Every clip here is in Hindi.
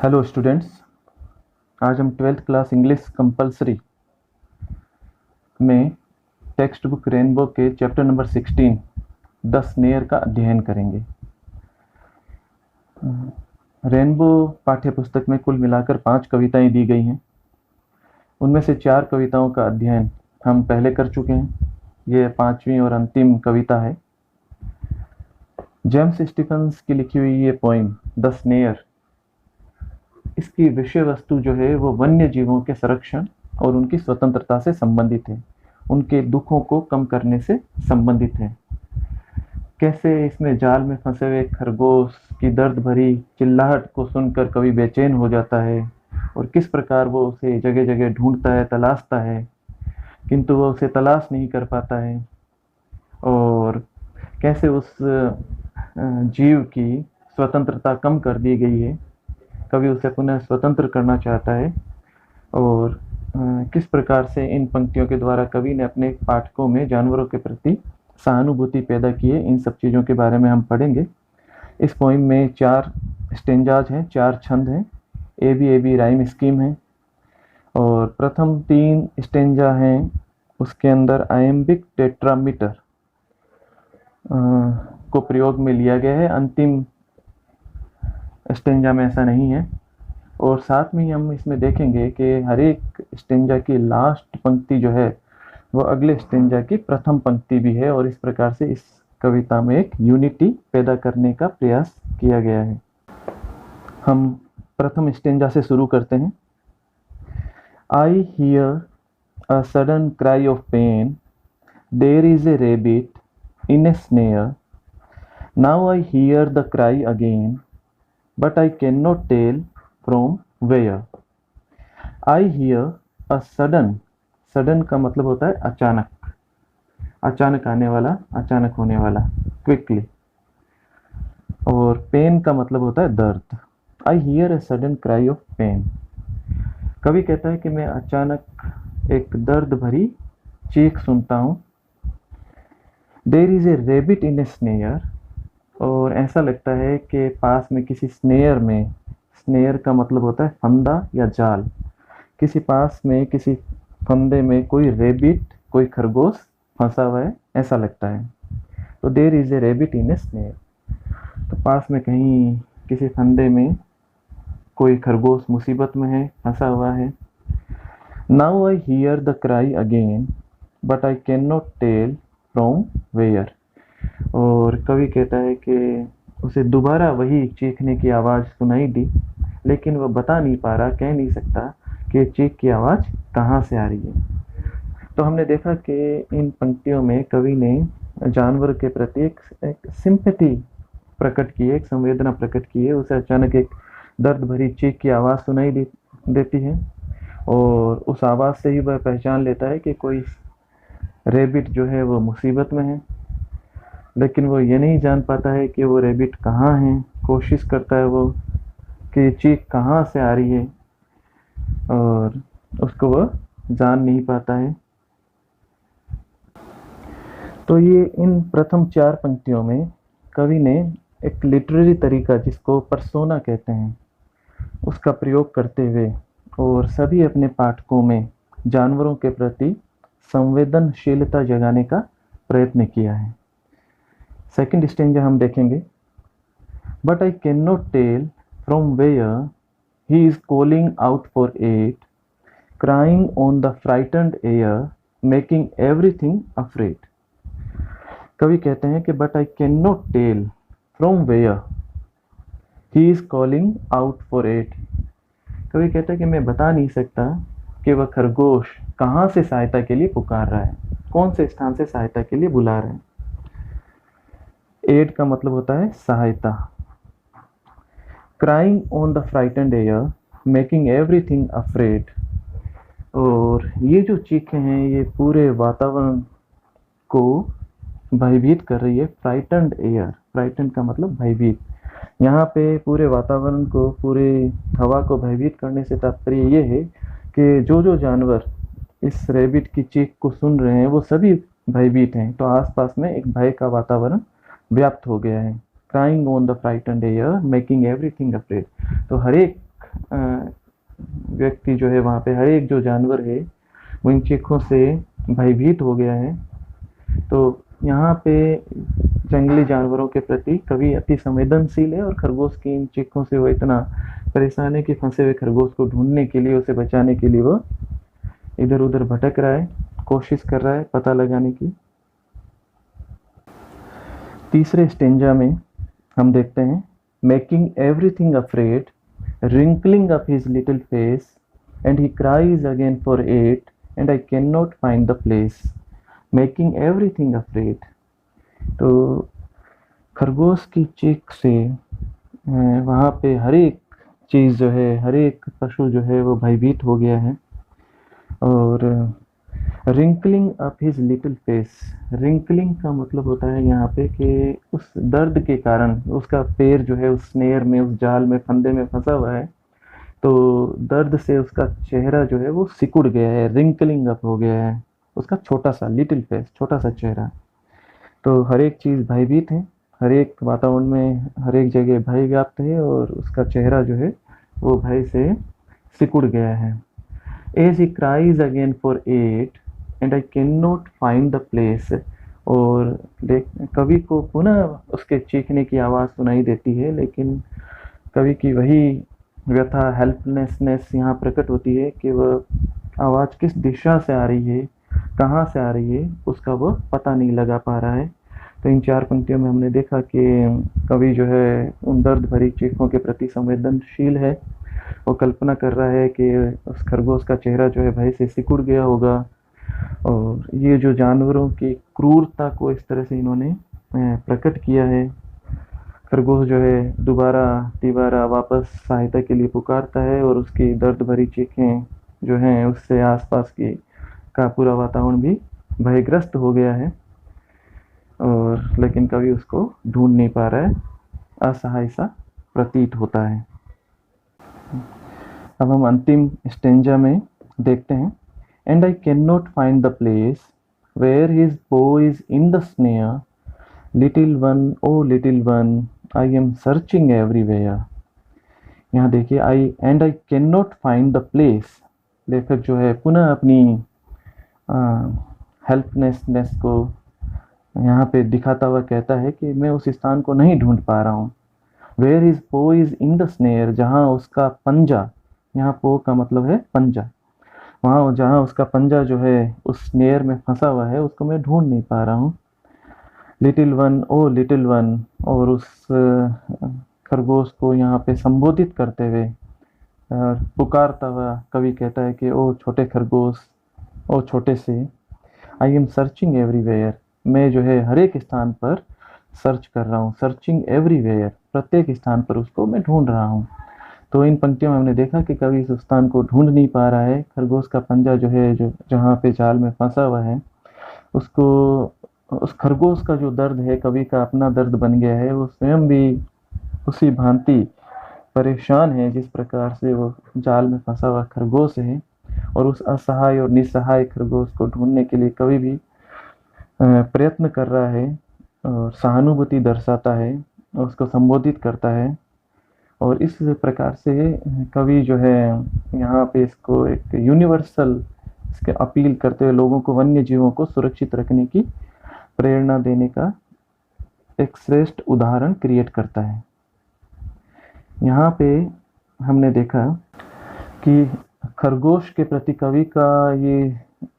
Hello students. आज हम 12th क्लास इंग्लिश कंपलसरी में टेक्स्ट बुक रेनबो के चैप्टर नंबर 16 द स्नेयर का अध्ययन करेंगे। रेनबो पाठ्य पुस्तक में कुल मिलाकर 5 कविताएं दी गई हैं। उनमें से 4 कविताओं का अध्ययन हम पहले कर चुके हैं। ये 5वीं और अंतिम कविता है। जेम्स स्टीफंस की लिखी हुई ये पोइम द स्नेयर, इसकी विषय वस्तु जो है वो वन्य जीवों के संरक्षण और उनकी स्वतंत्रता से संबंधित है, उनके दुखों को कम करने से संबंधित है। कैसे इसमें जाल में फंसे हुए खरगोश की दर्द भरी चिल्लाहट को सुनकर कवि बेचैन हो जाता है और किस प्रकार वो उसे जगह जगह ढूंढता है, तलाशता है, किंतु वो उसे तलाश नहीं कर पाता है। और कैसे उस जीव की स्वतंत्रता कम कर दी गई है, कवि उसे पुनः स्वतंत्र करना चाहता है। और किस प्रकार से इन पंक्तियों के द्वारा कवि ने अपने पाठकों में जानवरों के प्रति सहानुभूति पैदा की है, इन सब चीज़ों के बारे में हम पढ़ेंगे। इस पोइम में 4 स्टेंजाज हैं, 4 छंद हैं, ए बी राइम स्कीम है। और प्रथम 3 स्टेंजा हैं, उसके अंदर आयम्बिक टेट्रामीटर को प्रयोग में लिया गया है। अंतिम स्टेंजा में ऐसा नहीं है। और साथ में ही हम इसमें देखेंगे कि हर एक स्टेंजा की लास्ट पंक्ति जो है वो अगले स्टेंजा की प्रथम पंक्ति भी है, और इस प्रकार से इस कविता में एक यूनिटी पैदा करने का प्रयास किया गया है। हम प्रथम स्टेंजा से शुरू करते हैं। I hear a sudden cry of pain, there is a rabbit in a snare, now I hear the cry again, but I cannot tell from where. I hear a sudden का मतलब होता है अचानक, अचानक आने वाला, अचानक होने वाला, क्विकली। और पेन का मतलब होता है दर्द। I hear a sudden cry of pain. कवि कहता है कि मैं अचानक एक दर्द भरी चीख सुनता हूँ। There is a rabbit in a snare. और ऐसा लगता है कि पास में किसी स्नेयर में, स्नेयर का मतलब होता है फंदा या जाल, किसी पास में किसी फंदे में कोई रेबिट, कोई खरगोश फंसा हुआ है, ऐसा लगता है। तो there is a rabbit in a snare, तो पास में कहीं किसी फंदे में कोई खरगोश मुसीबत में है, फंसा हुआ है। Now I hear the cry again but I can not tell from where. और कवि कहता है कि उसे दोबारा वही चीखने की आवाज़ सुनाई दी, लेकिन वह बता नहीं पा रहा, कह नहीं सकता कि चीख की आवाज़ कहाँ से आ रही है। तो हमने देखा कि इन पंक्तियों में कवि ने जानवर के प्रति एक सिंपैथी प्रकट की है, एक संवेदना प्रकट की है। उसे अचानक एक दर्द भरी चीख की आवाज़ सुनाई देती है, और उस आवाज़ से ही वह पहचान लेता है कि कोई रेबिट जो है वो मुसीबत में है, लेकिन वो ये नहीं जान पाता है कि वो रैबिट कहाँ है। कोशिश करता है वो कि चीख कहाँ से आ रही है, और उसको वो जान नहीं पाता है। तो ये इन प्रथम 4 पंक्तियों में कवि ने एक लिटरेरी तरीका, जिसको पर्सोना कहते हैं, उसका प्रयोग करते हुए और सभी अपने पाठकों में जानवरों के प्रति संवेदनशीलता जगाने का प्रयत्न किया है। सेकंड स्टेंजा हम देखेंगे। But I can not tell from where he is calling out for it, crying on the frightened air, making everything afraid. कवि कहते हैं कि but I can not tell from where he is calling out for it. कवि कहता है कि मैं बता नहीं सकता कि वह खरगोश कहाँ से सहायता के लिए पुकार रहा है, कौन से स्थान से सहायता के लिए बुला रहे हैं। एड का मतलब होता है सहायता। Crying on the frightened air, making everything afraid. और ये जो चीखें हैं ये पूरे वातावरण को भयभीत कर रही है। फ्राइटेंड एयर, फ्राइटेंड का मतलब भयभीत। यहाँ पे पूरे वातावरण को, पूरे हवा को भयभीत करने से तात्पर्य ये है कि जो जो जानवर इस रैबिट की चीख को सुन रहे हैं वो सभी भयभीत हैं। तो आसपास में एक भय का वातावरण व्याप्त हो गया है। Crying on the frightened air, making everything afraid. तो हर एक व्यक्ति जो है वहाँ पे, हर एक जो जानवर है वो इन चीखों से भयभीत हो गया है। तो यहाँ पे जंगली जानवरों के प्रति कवि अति संवेदनशील है और खरगोश की इन चीखों से वो इतना परेशान है कि फंसे हुए खरगोश को ढूंढने के लिए, उसे बचाने के लिए वो इधर उधर भटक रहा है, कोशिश कर रहा है पता लगाने की। तीसरे स्टेंजा में हम देखते हैं, making everything afraid, wrinkling up his little face, and he cries again for it, and I cannot find the place. Making everything afraid. तो खरगोश की चीख से वहाँ पे हर एक चीज़ जो है, हर एक पशु जो है वो भयभीत हो गया है। और wrinkling up his little face, wrinkling का मतलब होता है यहाँ पे कि उस दर्द के कारण उसका पैर जो है उस स्नेयर में, उस जाल में, फंदे में फंसा हुआ है, तो दर्द से उसका चेहरा जो है वो सिकुड़ गया है, रिंकलिंग अप हो गया है, उसका छोटा सा लिटिल फेस, छोटा सा चेहरा। तो हर एक चीज़ भयभीत है, हर एक वातावरण में हर एक जगह भय व्याप्त है और उसका चेहरा जो है वो भय से सिकुड़ गया है। As he cries again for aid and I cannot find the place, और कवि को पुनः उसके चीखने की आवाज़ सुनाई देती है, लेकिन कवि की वही व्यथा, हेल्पलेसनेस यहाँ प्रकट होती है कि वह आवाज़ किस दिशा से आ रही है, कहाँ से आ रही है, उसका वह पता नहीं लगा पा रहा है। तो इन 4 पंक्तियों में हमने देखा कि कवि जो है उन दर्द भरी चीखों के प्रति संवेदनशील है। वो कल्पना कर रहा है कि उस खरगोश का चेहरा जो है भय से सिकुड़ गया होगा, और ये जो जानवरों की क्रूरता को इस तरह से इन्होंने प्रकट किया है। खरगोश जो है दोबारा तिबारा वापस सहायता के लिए पुकारता है और उसकी दर्द भरी चीखें जो हैं उससे आसपास की का पूरा वातावरण भी भयग्रस्त हो गया है, और लेकिन कभी उसको ढूंढ नहीं पा रहा है, असहाय सा प्रतीत होता है। अब हम अंतिम स्टेंजा में देखते हैं, and I can not find the place where his bow is in the snare, little one oh little one I am searching everywhere. यहाँ देखिए, I can not find the place, लेखक जो है पुनः अपनी हेल्पलेसनेस को यहाँ पे दिखाता हुआ कहता है कि मैं उस स्थान को नहीं ढूंढ पा रहा हूँ। वेयर इज पो इज इन द स्नेयर, जहाँ उसका पंजा, यहाँ पो का मतलब है पंजा, वहाँ जहाँ उसका पंजा जो है उस स्नेयर में फंसा हुआ है, उसको मैं ढूंढ नहीं पा रहा हूँ। Little one oh little one, और उस खरगोश को यहाँ पे संबोधित करते हुए पुकारता हुआ कवि कहता है कि ओ छोटे खरगोश, ओ छोटे से, आई एम सर्चिंग एवरीवेयर, मैं जो है हर एक स्थान पर सर्च कर रहा हूँ, सर्चिंग एवरीवेयर, प्रत्येक स्थान पर उसको मैं ढूंढ रहा हूँ। तो इन पंक्तियों में हमने देखा कि कवि इस स्थान को ढूंढ नहीं पा रहा है। खरगोश का पंजा जो है, जो जहाँ पे जाल में फंसा हुआ है, उसको, उस खरगोश का जो दर्द है कवि का अपना दर्द बन गया है। वो स्वयं भी उसी भांति परेशान है जिस प्रकार से वो जाल में फंसा हुआ खरगोश है, और उस असहाय और निस्सहाय खरगोश को ढूंढने के लिए कवि भी प्रयत्न कर रहा है और सहानुभूति दर्शाता है और उसको संबोधित करता है। और इस प्रकार से कवि जो है यहाँ पे इसको एक यूनिवर्सल इसके अपील करते हुए लोगों को, वन्य जीवों को सुरक्षित रखने की प्रेरणा देने का एक श्रेष्ठ उदाहरण क्रिएट करता है। यहाँ पे हमने देखा कि खरगोश के प्रति कवि का ये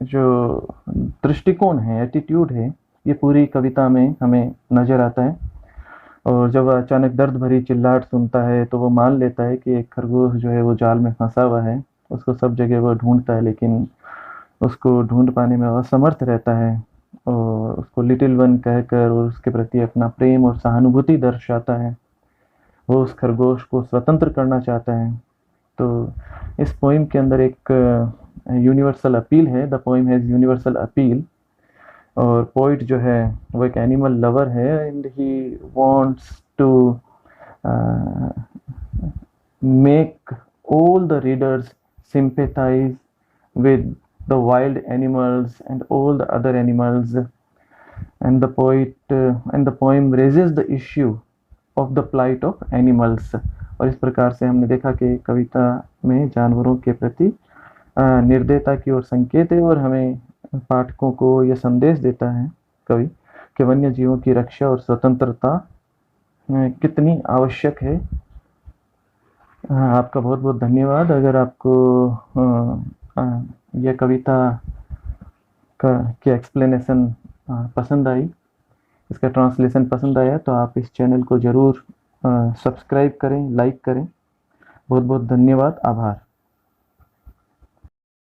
जो दृष्टिकोण है, एटीट्यूड है, ये पूरी कविता में हमें नजर आता है। और जब अचानक दर्द भरी चिल्लाहट सुनता है तो वो मान लेता है कि एक खरगोश जो है वो जाल में फंसा हुआ है। उसको सब जगह वो ढूंढता है, लेकिन उसको ढूंढ पाने में असमर्थ रहता है, और उसको लिटिल वन कहकर और उसके प्रति अपना प्रेम और सहानुभूति दर्शाता है। वो उस खरगोश को स्वतंत्र करना चाहता है। तो इस पोइम के अंदर एक यूनिवर्सल अपील है, the poem has universal appeal. और पोइट जो है वो एक एनिमल लवर है, and he wants to make all the readers sympathize with the wild animals and all the other animals, and the poem raises the issue of the plight of animals। और इस प्रकार से हमने देखा कि कविता में जानवरों के प्रति निर्दयता की ओर संकेत है और हमें पाठकों को यह संदेश देता है कवि कि वन्य जीवों की रक्षा और स्वतंत्रता कितनी आवश्यक है। आपका बहुत बहुत धन्यवाद। अगर आपको यह कविता का की एक्सप्लेनेशन पसंद आई, इसका ट्रांसलेशन पसंद आया, तो आप इस चैनल को ज़रूर सब्सक्राइब करें, लाइक करें। बहुत बहुत धन्यवाद, आभार।